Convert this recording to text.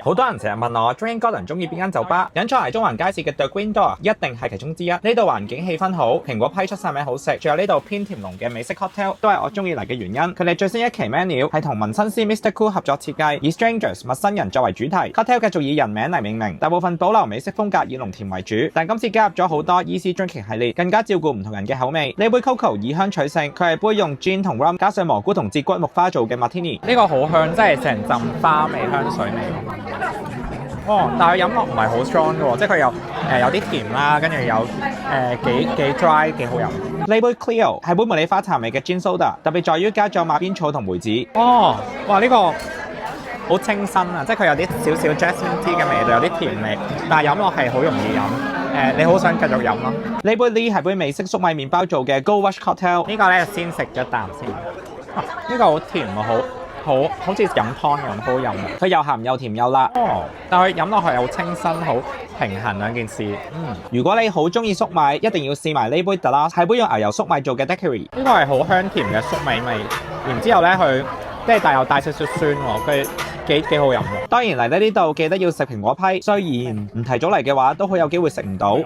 好多人成日問我 Jane Gordon 中意邊間酒吧，隱藏喺中環街市嘅 The Green Door 一定係其中之一。呢度環境氣氛好，蘋果批出晒名好食，仲有呢度偏甜濃嘅美式 cocktail 都係我中意嚟嘅原因。佢哋最新一期 menu 係同紋身師 Mr Cool 合作設計，以 Strangers 陌生人作為主題 ，cocktail 繼續以人名嚟命名，大部分保留美式風格，以濃甜為主。但今次加入咗好多 easy drinking 系列，更加照顧唔同人嘅口味。呢杯 Coco 以香取勝，佢係杯用 gin 同 rum 加上蘑菇同節骨木花做嘅 martini。呢個好香，真係成陣花味香水味。哦，但係飲落唔係好 strong 嘅喎，即係佢有啲甜啦，跟住有幾 dry 幾好飲。呢杯 Cleo 係杯茉莉花茶味嘅 gin soda， 特別在於加咗馬鞭草同梅子。哦，哇呢個好清新啊，即係佢有啲少少 jasmine tea 嘅味道，有啲甜味，但係飲落係好容易飲。你好想繼續飲咯。呢杯 Lee 係杯美式粟米麵包做嘅 Gold Rush Cocktail。呢個咧先食咗啖先。呢個好甜啊，好似飲湯咁，好好飲。佢又鹹又甜又辣，但係飲落去好清新，好平衡兩件事。如果你好中意粟米，一定要試埋呢杯 The Last， 係杯用牛油粟米做嘅 daiquiri。呢個係好香甜嘅粟米味，然之後咧佢即係有帶少少酸喎，佢幾好飲喎。當然嚟呢度記得要食蘋果批，雖然唔提早嚟嘅話，都好有機會食唔到。